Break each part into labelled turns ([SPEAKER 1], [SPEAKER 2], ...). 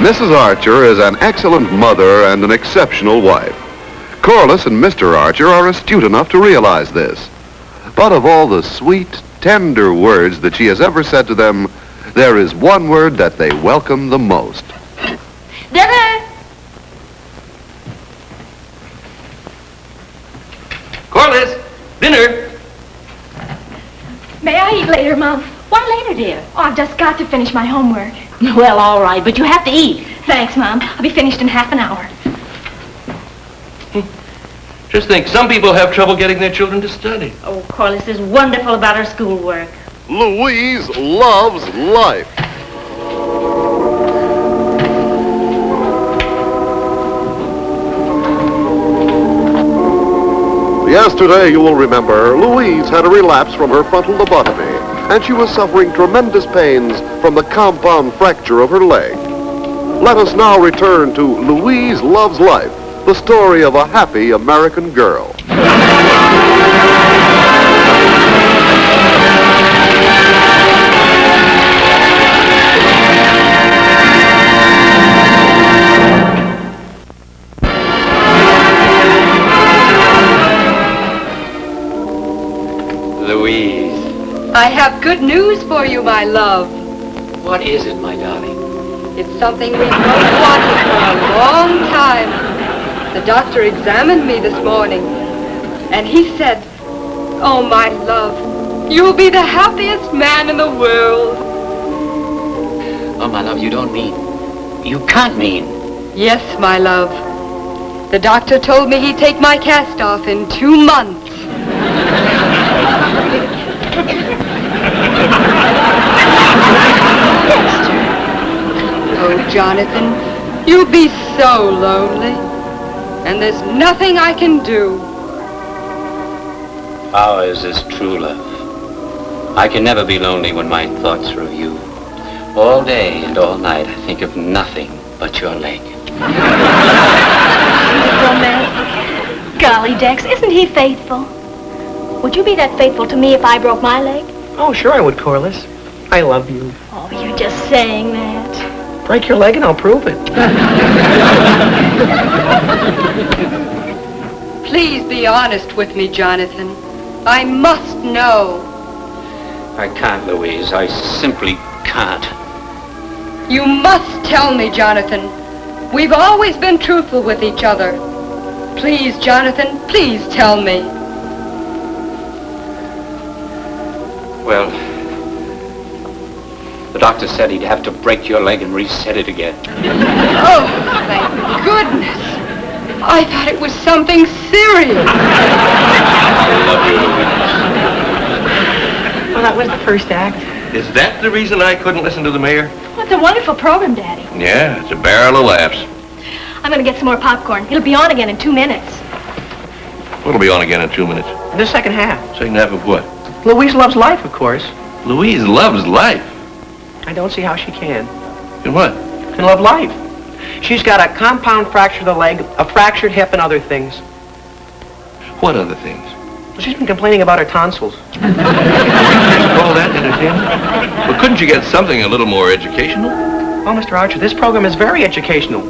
[SPEAKER 1] Mrs. Archer is an excellent mother and an exceptional wife. Corliss and Mr. Archer are astute enough to realize this. But of all the sweet, tender words that she has ever said to them, there is one word that they welcome the most.
[SPEAKER 2] Dinner!
[SPEAKER 3] Corliss, dinner!
[SPEAKER 2] May I eat later, Mom? Why later, dear? Oh, I've just got to finish my homework.
[SPEAKER 4] Well, all right, but you have to eat.
[SPEAKER 2] Thanks, Mom. I'll be finished in half an hour.
[SPEAKER 3] Just think, some people have trouble getting their children to study.
[SPEAKER 4] Oh, Corliss is wonderful about her schoolwork.
[SPEAKER 1] Louise loves life. Yesterday, you will remember, Louise had a relapse from her frontal lobotomy, and she was suffering tremendous pains from the compound fracture of her leg. Let us now return to Louise Loves Life, the story of a happy American girl.
[SPEAKER 3] Louise.
[SPEAKER 5] I have good news for you, my love.
[SPEAKER 3] What is it, my darling?
[SPEAKER 5] It's something we've both wanted for a long time. The doctor examined me this morning, and he said, "Oh, my love, you'll be the happiest man in the world."
[SPEAKER 3] Oh, my love, you don't mean. You can't mean.
[SPEAKER 5] Yes, my love. The doctor told me he'd take my cast off in 2 months. Oh, Jonathan, you'll be so lonely. And there's nothing I can do.
[SPEAKER 6] Ours is true love. I can never be lonely when my thoughts are of you. All day and all night I think of nothing but your leg.
[SPEAKER 2] Romantic. Golly, Dex, isn't he faithful? Would you be that faithful to me if I broke my leg?
[SPEAKER 7] Oh, sure I would, Corliss. I love you.
[SPEAKER 2] Oh, you're just saying that.
[SPEAKER 7] Break your leg and I'll prove it.
[SPEAKER 5] Please be honest with me, Jonathan. I must know.
[SPEAKER 6] I can't, Louise. I simply can't.
[SPEAKER 5] You must tell me, Jonathan. We've always been truthful with each other. Please, Jonathan, please tell me.
[SPEAKER 6] Well, the doctor said he'd have to break your leg and reset it again.
[SPEAKER 5] Oh, thank goodness. I thought it was something serious.
[SPEAKER 6] I love you, Louise.
[SPEAKER 7] Well, that was the first act.
[SPEAKER 3] Is that the reason I couldn't listen to the mayor?
[SPEAKER 2] Well, it's a wonderful program, Daddy.
[SPEAKER 3] Yeah, it's a barrel of laughs.
[SPEAKER 2] I'm going to get some more popcorn. It'll be on again in 2 minutes.
[SPEAKER 3] What'll be on again in 2 minutes?
[SPEAKER 7] The second half.
[SPEAKER 3] Second half of what?
[SPEAKER 7] Louise Loves Life, of course.
[SPEAKER 3] Louise loves life.
[SPEAKER 7] I don't see how she can.
[SPEAKER 3] And what?
[SPEAKER 7] Can love life. She's got a compound fracture of the leg, a fractured hip, and other things.
[SPEAKER 3] What other things?
[SPEAKER 7] Well, she's been complaining about her tonsils.
[SPEAKER 3] All that entertainment? Well, couldn't you get something a little more educational?
[SPEAKER 7] Oh, Mr. Archer, this program is very educational.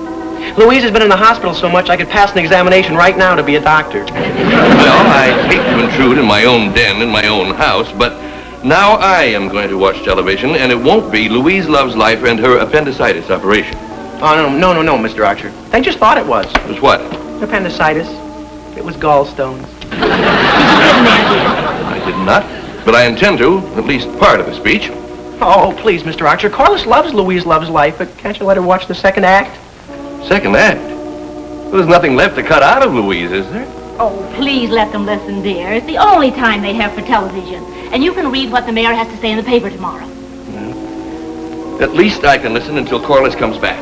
[SPEAKER 7] Louise has been in the hospital so much I could pass an examination right now to be a doctor.
[SPEAKER 3] Well, I hate to intrude in my own den, in my own house, but now I am going to watch television, and it won't be Louise Loves Life and her appendicitis operation.
[SPEAKER 7] Oh, no, Mr. Archer. They just thought it was.
[SPEAKER 3] It was what?
[SPEAKER 7] Appendicitis. It was gallstones.
[SPEAKER 3] I did not, but I intend to, at least part of the speech.
[SPEAKER 7] Oh, please, Mr. Archer. Corliss loves Louise Loves Life, but can't you let her watch the second act?
[SPEAKER 3] Second act? Well, there's nothing left to cut out of Louise, is there?
[SPEAKER 4] Oh, please let them listen, dear. It's the only time they have for television. And you can read what the mayor has to say in the paper tomorrow.
[SPEAKER 3] Yeah. At least I can listen until Corliss comes back.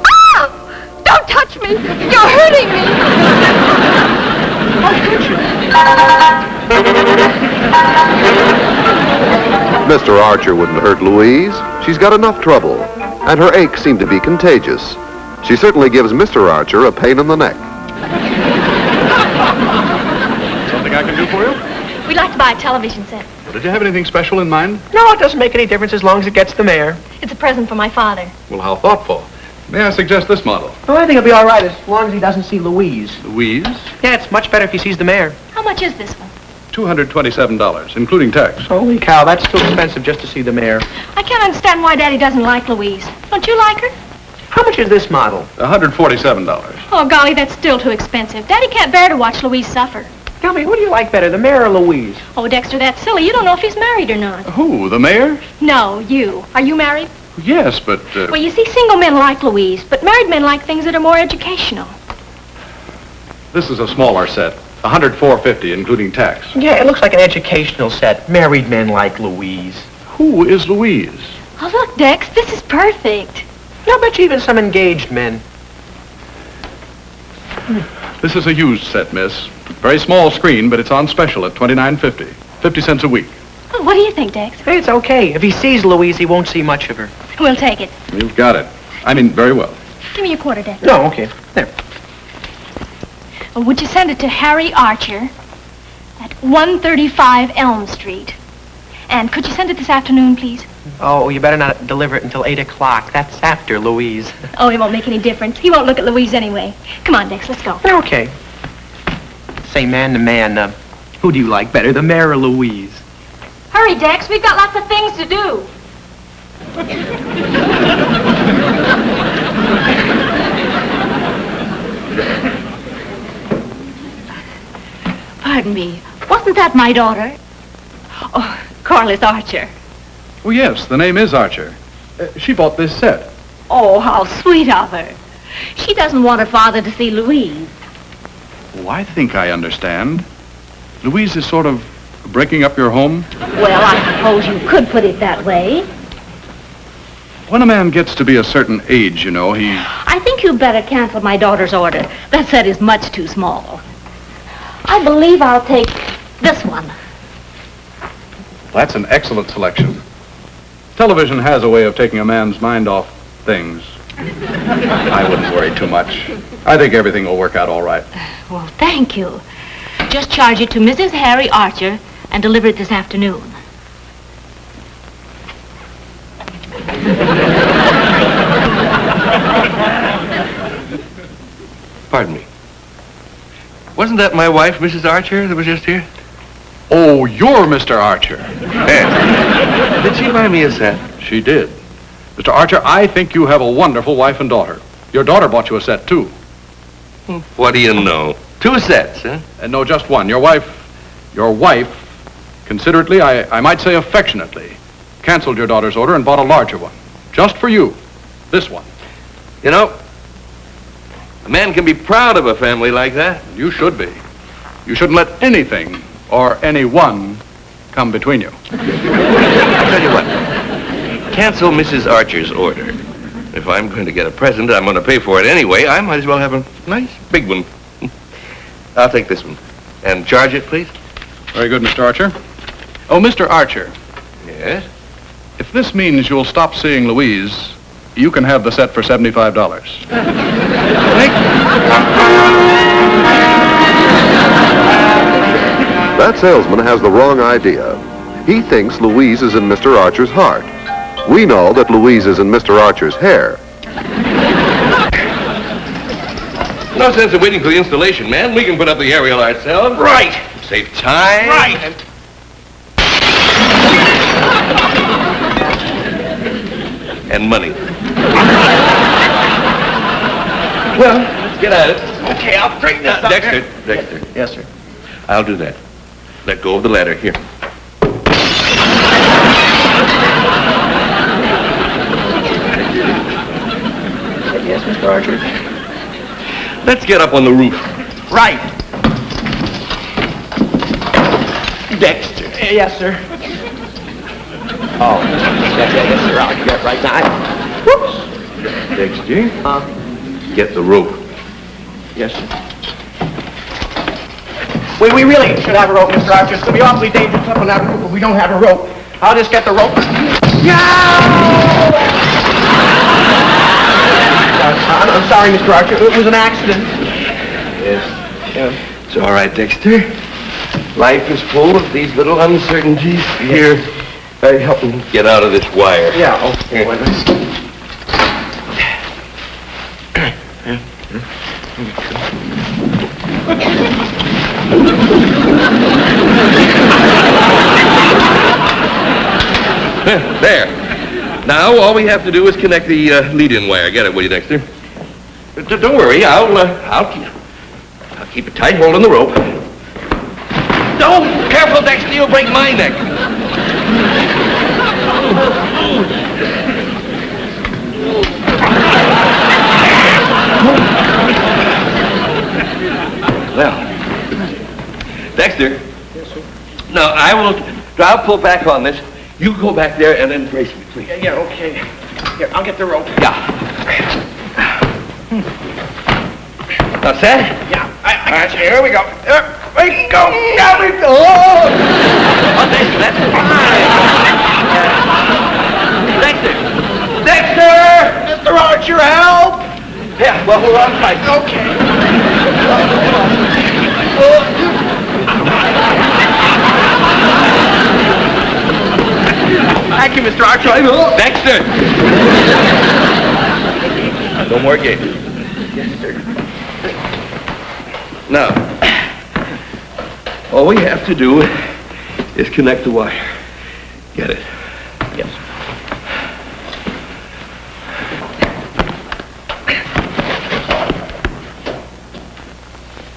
[SPEAKER 5] Ah! Don't touch me! You're hurting me!
[SPEAKER 7] How could you?
[SPEAKER 1] Mr. Archer wouldn't hurt Louise. She's got enough trouble, and her aches seem to be contagious. She certainly gives Mr. Archer a pain in the neck.
[SPEAKER 8] Something I can do for you?
[SPEAKER 2] We'd like to buy a television set.
[SPEAKER 8] Well, did you have anything special in mind?
[SPEAKER 7] No, it doesn't make any difference as long as it gets the mayor.
[SPEAKER 2] It's a present for my father.
[SPEAKER 8] Well, how thoughtful. May I suggest this model?
[SPEAKER 7] Oh, I think it'll be all right as long as he doesn't see Louise.
[SPEAKER 8] Louise?
[SPEAKER 7] Yeah, it's much better if he sees the mayor.
[SPEAKER 2] How much is this one?
[SPEAKER 8] $227, including tax.
[SPEAKER 7] Holy cow, that's too expensive just to see the mayor.
[SPEAKER 2] I can't understand why Daddy doesn't like Louise. Don't you like her?
[SPEAKER 7] How much is this model?
[SPEAKER 8] $147.
[SPEAKER 2] Oh, golly, that's still too expensive. Daddy can't bear to watch Louise suffer.
[SPEAKER 7] Tell me, who do you like better, the mayor or Louise?
[SPEAKER 2] Oh, Dexter, that's silly. You don't know if he's married or not.
[SPEAKER 8] Who, the mayor?
[SPEAKER 2] No, you. Are you married?
[SPEAKER 8] Yes, but...
[SPEAKER 2] Well, you see, single men like Louise, but married men like things that are more educational.
[SPEAKER 8] This is a smaller set. $104.50, including tax.
[SPEAKER 7] Yeah, it looks like an educational set. Married men like Louise.
[SPEAKER 8] Who is Louise?
[SPEAKER 2] Oh, look, Dex, this is perfect.
[SPEAKER 7] I bet you even some engaged men.
[SPEAKER 8] This is a used set, miss. Very small screen, but it's on special at $29.50. 50 cents a week.
[SPEAKER 2] Oh, what do you think, Dex?
[SPEAKER 7] Hey, it's okay. If he sees Louise, he won't see much of her.
[SPEAKER 2] We'll take it.
[SPEAKER 8] You've got it. I mean, very well.
[SPEAKER 2] Give me a quarter, Dex.
[SPEAKER 7] No, okay. There.
[SPEAKER 2] Oh, would you send it to Harry Archer at 135 Elm Street? And could you send it this afternoon, please?
[SPEAKER 7] Oh, you better not deliver it until 8 o'clock. That's after Louise.
[SPEAKER 2] Oh, it won't make any difference. He won't look at Louise anyway. Come on, Dex, let's go.
[SPEAKER 7] Okay. Say, man to man, who do you like better, the mayor or Louise?
[SPEAKER 2] Hurry, Dex. We've got lots of things to do.
[SPEAKER 4] Pardon me. Wasn't that my daughter? Oh, Corliss Archer.
[SPEAKER 8] Oh, yes, the name is Archer. She bought this set.
[SPEAKER 4] Oh, how sweet of her. She doesn't want her father to see Louise.
[SPEAKER 8] Oh, I think I understand. Louise is sort of breaking up your home?
[SPEAKER 4] Well, I suppose you could put it that way.
[SPEAKER 8] When a man gets to be a certain age, you know, he...
[SPEAKER 4] I think you'd better cancel my daughter's order. That set is much too small. I believe I'll take this one.
[SPEAKER 8] That's an excellent selection. Television has a way of taking a man's mind off things. I wouldn't worry too much. I think everything will work out all right.
[SPEAKER 4] Well, thank you. Just charge it to Mrs. Harry Archer and deliver it this afternoon.
[SPEAKER 3] Pardon me. Wasn't that my wife, Mrs. Archer, that was just here?
[SPEAKER 8] Oh, you're Mr. Archer.
[SPEAKER 3] Yes. Did she buy me a set?
[SPEAKER 8] She did. Mr. Archer, I think you have a wonderful wife and daughter. Your daughter bought you a set, too.
[SPEAKER 3] What do you know? 2 sets, huh?
[SPEAKER 8] And no, just one. Your wife, considerately, I might say affectionately, canceled your daughter's order and bought a larger one. Just for you. This one.
[SPEAKER 3] You know, a man can be proud of a family like that.
[SPEAKER 8] You should be. You shouldn't let anything or anyone come between you.
[SPEAKER 3] I'll tell you what. Cancel Mrs. Archer's order. If I'm going to get a present, I'm going to pay for it anyway. I might as well have a nice big one. I'll take this one. And charge it, please.
[SPEAKER 8] Very good, Mr. Archer. Oh, Mr. Archer,
[SPEAKER 3] Yes?
[SPEAKER 8] if this means you'll stop seeing Louise, you can have the set for $75.
[SPEAKER 1] That salesman has the wrong idea. He thinks Louise is in Mr. Archer's heart. We know that Louise is in Mr. Archer's hair.
[SPEAKER 3] No sense of waiting for the installation, man. We can put up the aerial ourselves.
[SPEAKER 7] Right.
[SPEAKER 3] Save time.
[SPEAKER 7] Right.
[SPEAKER 3] And money. Well, let's get at it.
[SPEAKER 7] Okay, I'll straighten this up.
[SPEAKER 3] Dexter.
[SPEAKER 7] Yes, sir.
[SPEAKER 3] I'll do that. Let go of the ladder. Here.
[SPEAKER 7] Yes, Mr. Archer.
[SPEAKER 3] Let's get up on the roof.
[SPEAKER 7] Right. Dexter. Yes, sir. Oh, yes, sir. I'll get right now. Whoops.
[SPEAKER 3] Dexter, get the rope.
[SPEAKER 7] Yes, sir. We really should have a rope, Mr. Archer. It's going to be awfully dangerous up on that roof if we don't have a rope. I'll just get the rope. I'm sorry, Mr. Archer. It was an accident.
[SPEAKER 3] Yes. It's all right, Dexter. Life is full of these little uncertainties. Here, help me get out of this wire.
[SPEAKER 7] Yeah, okay.
[SPEAKER 3] There. Now all we have to do is connect the lead-in wire. Get it, will you, Dexter? Don't worry. I'll keep it tight, holding the rope. No, careful, Dexter. You'll break my neck. Well, Dexter.
[SPEAKER 7] Yes, sir.
[SPEAKER 3] No, I'll pull back on this. You go back there and then brace me, please.
[SPEAKER 7] Yeah, okay. Here, I'll get the rope.
[SPEAKER 3] Yeah. Now, set?
[SPEAKER 7] Yeah, I got you. Here we go.
[SPEAKER 3] There we go. There we go. Oh, that's fine. Dexter!
[SPEAKER 7] Mr. Archer, help!
[SPEAKER 3] Yeah, well, we're on tight.
[SPEAKER 7] Okay. Thank you, Mr. Archer.
[SPEAKER 3] Dexter! No more games.
[SPEAKER 7] Yes, sir.
[SPEAKER 3] Now, all we have to do is connect the wire. Get it?
[SPEAKER 7] Yes.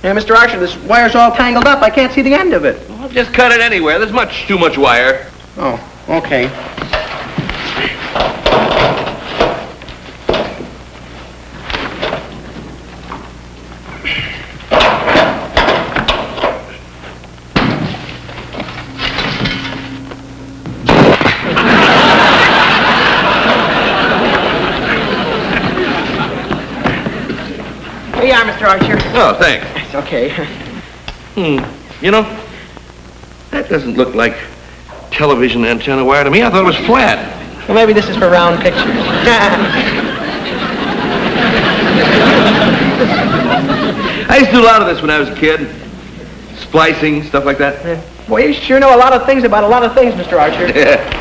[SPEAKER 7] Yeah, Mr. Archer, this wire's all tangled up. I can't see the end of it.
[SPEAKER 3] Well, just cut it anywhere. There's too much wire.
[SPEAKER 7] Oh, okay. Here you are, Mr. Archer.
[SPEAKER 3] Oh, thanks.
[SPEAKER 7] It's okay.
[SPEAKER 3] You know, that doesn't look like television antenna wire to me. I thought it was flat.
[SPEAKER 7] Well, maybe this is for round pictures.
[SPEAKER 3] I used to do a lot of this when I was a kid. Splicing, stuff like that.
[SPEAKER 7] Yeah. Boy, you sure know a lot of things about a lot of things, Mr. Archer.
[SPEAKER 3] Yeah.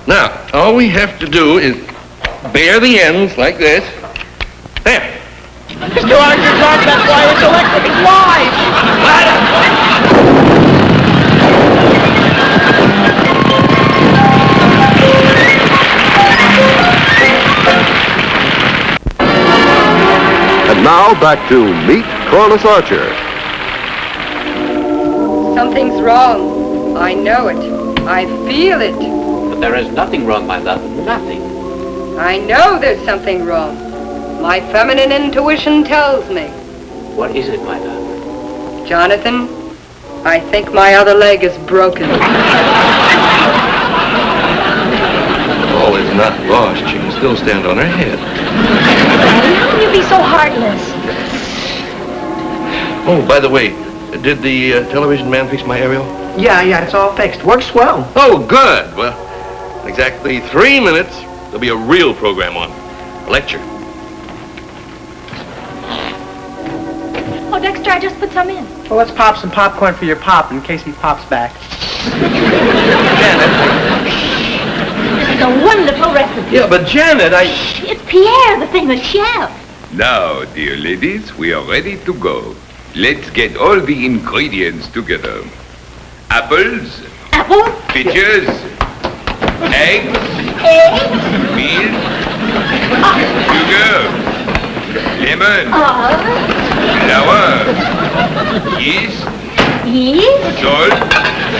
[SPEAKER 3] Now, all we have to do is bare the ends like this. There.
[SPEAKER 7] Mr. Archer, talk that wire. It's electric. It's live.
[SPEAKER 1] And now back to Meet Corliss Archer.
[SPEAKER 5] Something's wrong. I know it. I feel it.
[SPEAKER 6] But there is nothing wrong, my love. Nothing.
[SPEAKER 5] I know there's something wrong. My feminine intuition tells me.
[SPEAKER 6] What is it, my love?
[SPEAKER 5] Jonathan, I think my other leg is broken.
[SPEAKER 3] All is not lost. She can still stand on her head.
[SPEAKER 2] How can you be so heartless?
[SPEAKER 3] Oh, by the way, did the television man fix my aerial?
[SPEAKER 7] Yeah, it's all fixed. Works well.
[SPEAKER 3] Oh, good. Well, in exactly 3 minutes, there'll be a real program on. A lecture.
[SPEAKER 2] Oh, Dexter, I just put some in.
[SPEAKER 7] Well, let's pop some popcorn for your pop in case he pops back.
[SPEAKER 3] Janet.
[SPEAKER 4] This is a wonderful recipe.
[SPEAKER 3] Yeah, but Janet,
[SPEAKER 4] It's Pierre, the famous chef.
[SPEAKER 9] Now, dear ladies, we are ready to go. Let's get all the ingredients together. Apples,
[SPEAKER 4] Apple,
[SPEAKER 9] peaches, eggs, milk, sugar, lemon, flour, yeast,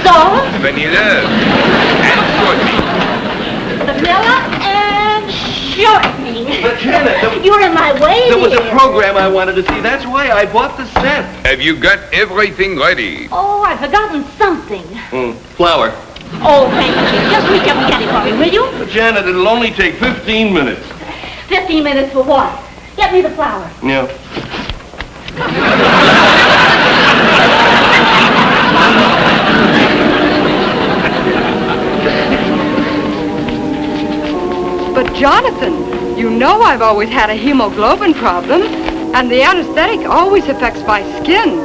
[SPEAKER 9] salt, vanilla, and shortening.
[SPEAKER 4] vanilla, and shortening.
[SPEAKER 3] But Janet,
[SPEAKER 4] You're in my way
[SPEAKER 3] there was a
[SPEAKER 4] here.
[SPEAKER 3] program I wanted to see. That's why I bought the set.
[SPEAKER 9] Have you got everything ready?
[SPEAKER 4] Oh, I've forgotten something.
[SPEAKER 3] Flour.
[SPEAKER 4] Oh, thank you. Just reach up and get it for me, will you?
[SPEAKER 3] But Janet, it'll only take 15 minutes.
[SPEAKER 4] 15 minutes for what? Get me the flour.
[SPEAKER 3] Yeah.
[SPEAKER 5] But Jonathan, you know I've always had a hemoglobin problem. And the anesthetic always affects my skin.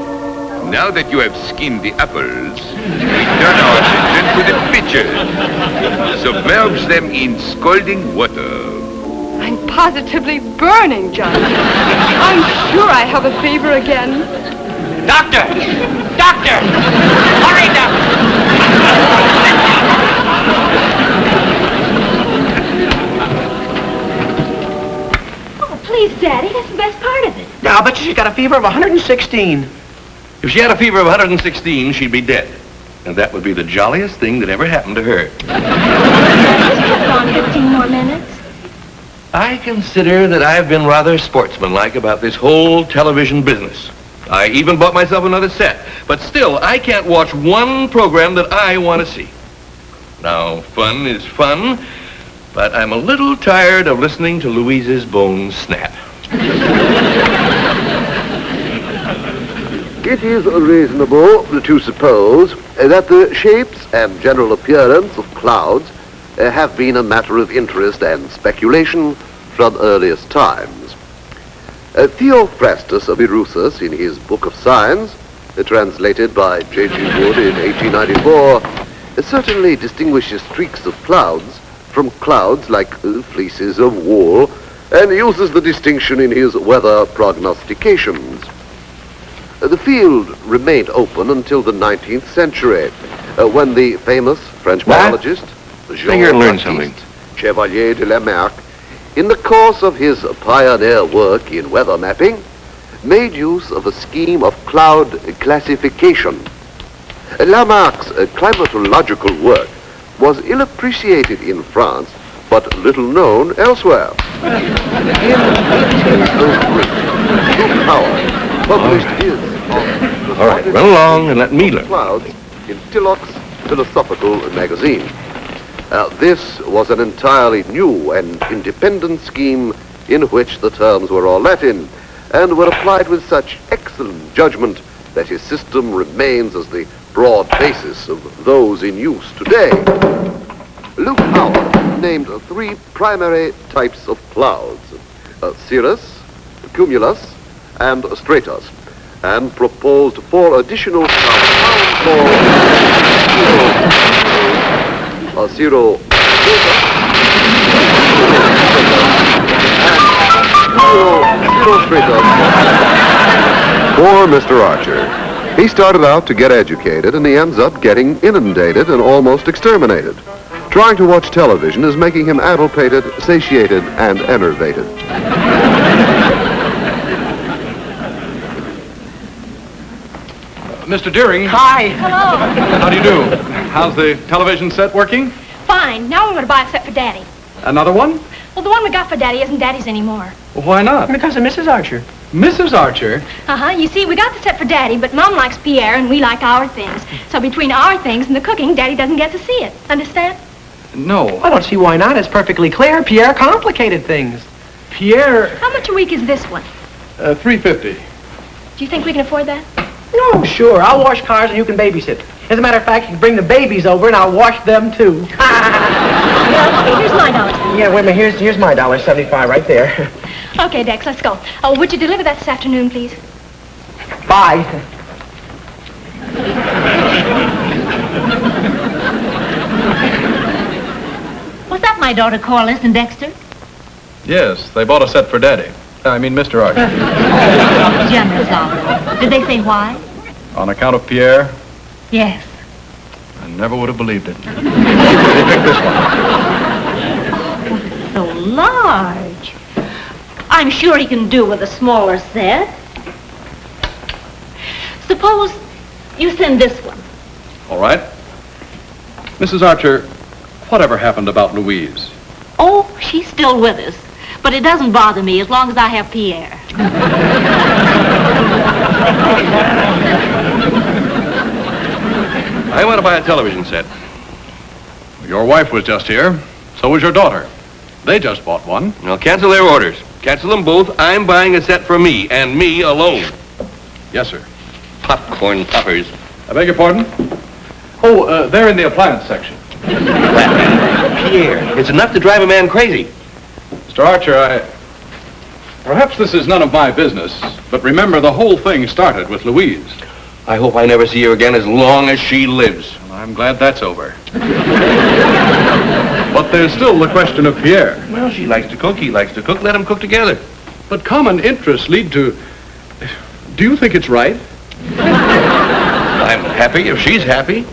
[SPEAKER 9] Now that you have skinned the apples, we turn our attention to the pitchers. Submerge them in scalding water.
[SPEAKER 5] I'm positively burning, John. I'm sure I have a fever again.
[SPEAKER 7] Doctor! Doctor! Hurry, doctor!
[SPEAKER 4] Oh, please, Daddy, that's the best part of it.
[SPEAKER 7] Yeah, I'll bet you she's got a fever of 116.
[SPEAKER 3] If she had a fever of 116, she'd be dead. And that would be the jolliest thing that ever happened to her.
[SPEAKER 2] Just put it on 15 more minutes.
[SPEAKER 3] I consider that I've been rather sportsmanlike about this whole television business. I even bought myself another set. But still, I can't watch one program that I want to see. Now, fun is fun, but I'm a little tired of listening to Louise's bones snap.
[SPEAKER 1] It is reasonable to suppose that the shapes and general appearance of clouds have been a matter of interest and speculation from earliest times. Theophrastus of Eleusis, in his Book of Signs, translated by J.G. Wood in 1894, certainly distinguishes streaks of clouds from clouds like fleeces of wool, and uses the distinction in his weather prognostications. The field remained open until the 19th century, when the famous French biologist,
[SPEAKER 3] Stay here and learn something.
[SPEAKER 1] Chevalier de Lamarck, in the course of his pioneer work in weather mapping, made use of a scheme of cloud classification. Lamarck's climatological work was ill appreciated in France, but little known elsewhere. In 1803, Luke Howard published his
[SPEAKER 3] All right, run along and let me learn.
[SPEAKER 1] Clouds in Tilloch's Philosophical Magazine. This was an entirely new and independent scheme in which the terms were all Latin and were applied with such excellent judgment that his system remains as the broad basis of those in use today. Luke Howard named three primary types of clouds, cirrus, cumulus, and stratus, and proposed four additional compounds called cirro stratus. Poor Mr. Archer. He started out to get educated, and he ends up getting inundated and almost exterminated. Trying to watch television is making him addlepated, satiated, and enervated.
[SPEAKER 8] Mr. Deering.
[SPEAKER 7] Hi.
[SPEAKER 2] Hello.
[SPEAKER 8] How do you do? How's the television set working?
[SPEAKER 2] Fine. Now we're going to buy a set for Daddy.
[SPEAKER 8] Another one?
[SPEAKER 2] Well, the one we got for Daddy isn't Daddy's anymore.
[SPEAKER 8] Well, why not?
[SPEAKER 7] Because of Mrs. Archer.
[SPEAKER 8] Mrs. Archer?
[SPEAKER 2] Uh-huh. You see, we got the set for Daddy, but Mom likes Pierre and we like our things. So between our things and the cooking, Daddy doesn't get to see it. Understand?
[SPEAKER 8] No.
[SPEAKER 7] I don't see why not. It's perfectly clear. Pierre complicated things. Pierre...
[SPEAKER 2] How much a week is this one?
[SPEAKER 8] $3.50.
[SPEAKER 2] Do you think we can afford that?
[SPEAKER 7] No, sure. I'll wash cars and you can babysit. As a matter of fact, you can bring the babies over and I'll wash them too.
[SPEAKER 2] Well, here's my dollar.
[SPEAKER 7] Yeah, wait a minute. Here's my $1.75 right there.
[SPEAKER 2] Okay, Dex, let's go. Oh, would you deliver that this afternoon, please?
[SPEAKER 7] Bye.
[SPEAKER 4] Was that my daughter Corliss and Dexter?
[SPEAKER 8] Yes, they bought a set for Daddy. Mr. Archer.
[SPEAKER 4] Generous of them. Did they say why?
[SPEAKER 8] On account of Pierre?
[SPEAKER 4] Yes.
[SPEAKER 8] I never would have believed it. They picked this one.
[SPEAKER 4] So large. I'm sure he can do with a smaller set. Suppose you send this one.
[SPEAKER 8] All right. Mrs. Archer, whatever happened about Louise?
[SPEAKER 4] Oh, she's still with us. But it doesn't bother me as long as I have Pierre.
[SPEAKER 3] I want to buy a television set.
[SPEAKER 8] Your wife was just here. So was your daughter. They just bought one.
[SPEAKER 3] Now, cancel their orders. Cancel them both. I'm buying a set for me, and me alone.
[SPEAKER 8] Yes, sir.
[SPEAKER 3] Popcorn puffers.
[SPEAKER 8] I beg your pardon? Oh, they're in the appliance section.
[SPEAKER 3] Pierre, it's enough to drive a man crazy.
[SPEAKER 8] Mr. Archer, Perhaps this is none of my business, but remember the whole thing started with Louise.
[SPEAKER 3] I hope I never see her again as long as she lives.
[SPEAKER 8] Well, I'm glad that's over. But there's still the question of Pierre.
[SPEAKER 3] Well, she likes to cook, he likes to cook. Let them cook together.
[SPEAKER 8] But common interests lead to... Do you think it's right?
[SPEAKER 3] I'm happy if she's happy.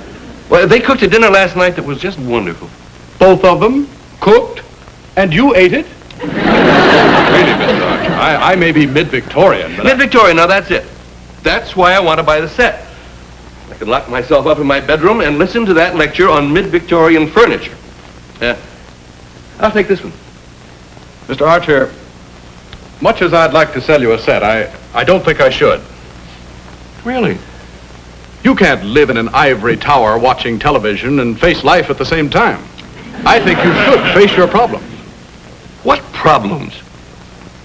[SPEAKER 3] Well, they cooked a dinner last night that was just wonderful.
[SPEAKER 8] Both of them cooked, and you ate it? Really, Mr. Archer, I may be mid-Victorian, but...
[SPEAKER 3] Mid-Victorian, now that's it. That's why I want to buy the set. I can lock myself up in my bedroom and listen to that lecture on mid-Victorian furniture. I'll take this one.
[SPEAKER 8] Mr. Archer, much as I'd like to sell you a set, I don't think I should.
[SPEAKER 3] Really?
[SPEAKER 8] You can't live in an ivory tower watching television and face life at the same time. I think you should face your problems.
[SPEAKER 3] What problems?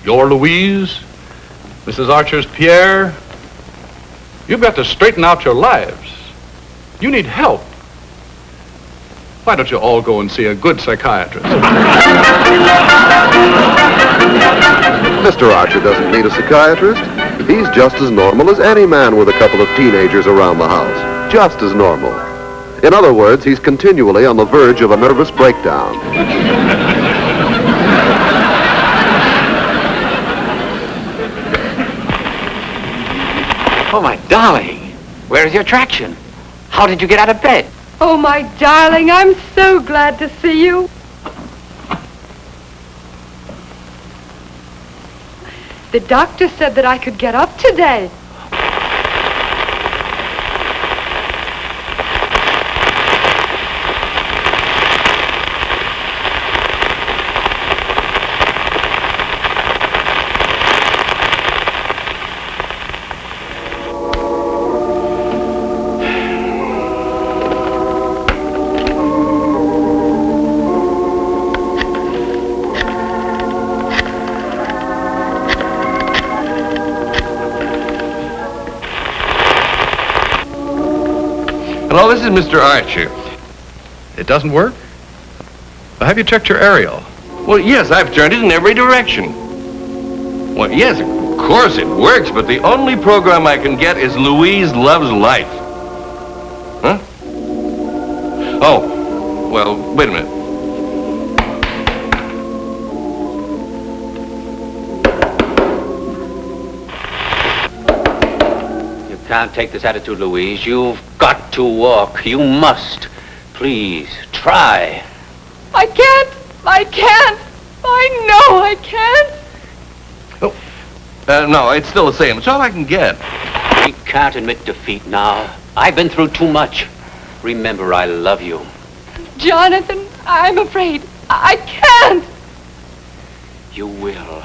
[SPEAKER 8] Your Louise, Mrs. Archer's Pierre. You've got to straighten out your lives. You need help. Why don't you all go and see a good psychiatrist?
[SPEAKER 1] Mr. Archer doesn't need a psychiatrist. He's just as normal as any man with a couple of teenagers around the house. Just as normal. In other words, he's continually on the verge of a nervous breakdown.
[SPEAKER 6] Oh, my darling. Where is your traction? How did you get out of bed?
[SPEAKER 5] Oh, my darling, I'm so glad to see you. The doctor said that I could get up today.
[SPEAKER 3] Hello, this is Mr. Archer.
[SPEAKER 8] It doesn't work? Well, have you checked your aerial?
[SPEAKER 3] Well, yes, I've turned it in every direction. Well, yes, of course it works, but the only program I can get is Louise Loves Life. Huh? Oh, well, wait a minute.
[SPEAKER 6] You can't take this attitude, Louise. You've got to walk. You must. Please, try.
[SPEAKER 5] I can't. I can't. I know I can't.
[SPEAKER 3] No, it's still the same. It's all I can get.
[SPEAKER 6] We can't admit defeat now. I've been through too much. Remember, I love you.
[SPEAKER 5] Jonathan, I'm afraid. I can't.
[SPEAKER 6] You will.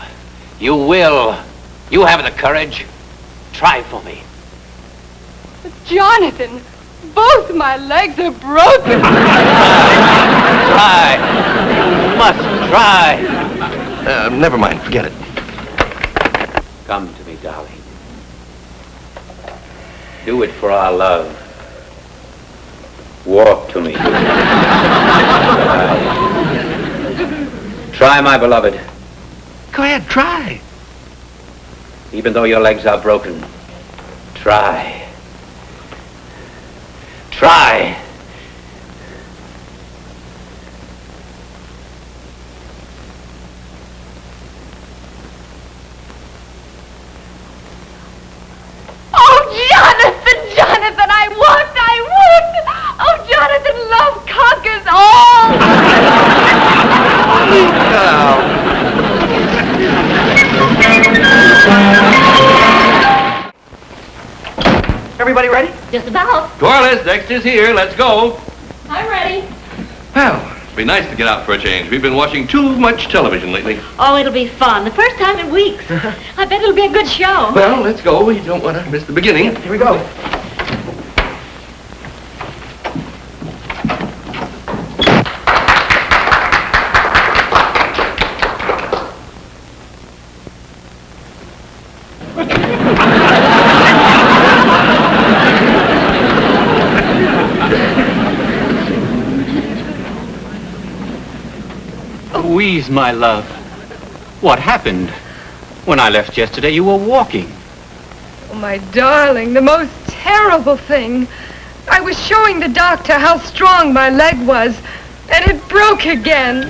[SPEAKER 6] You will. You have the courage. Try for me.
[SPEAKER 5] Jonathan, both my legs are broken.
[SPEAKER 6] Try. You must try.
[SPEAKER 3] Never mind. Forget it.
[SPEAKER 6] Come to me, darling. Do it for our love. Walk to me. Try, my beloved.
[SPEAKER 3] Go ahead, try.
[SPEAKER 6] Even though your legs are broken, try. Try.
[SPEAKER 5] Jonathan, I won't. Oh, Jonathan, love conquers all.
[SPEAKER 3] Holy cow.
[SPEAKER 7] Everybody ready?
[SPEAKER 4] Just about.
[SPEAKER 3] Corliss, Dexter's here. Let's go.
[SPEAKER 2] I'm ready.
[SPEAKER 3] Well, it'd be nice to get out for a change. We've been watching too much television lately.
[SPEAKER 4] Oh, it'll be fun. The first time in weeks. I bet it'll be a good show.
[SPEAKER 3] Well, let's go. We don't want to miss the beginning.
[SPEAKER 7] Here we go.
[SPEAKER 6] Louise, my love. What happened? When I left yesterday, you were walking.
[SPEAKER 5] Oh, my darling, the most terrible thing. I was showing the doctor how strong my leg was, and it broke again.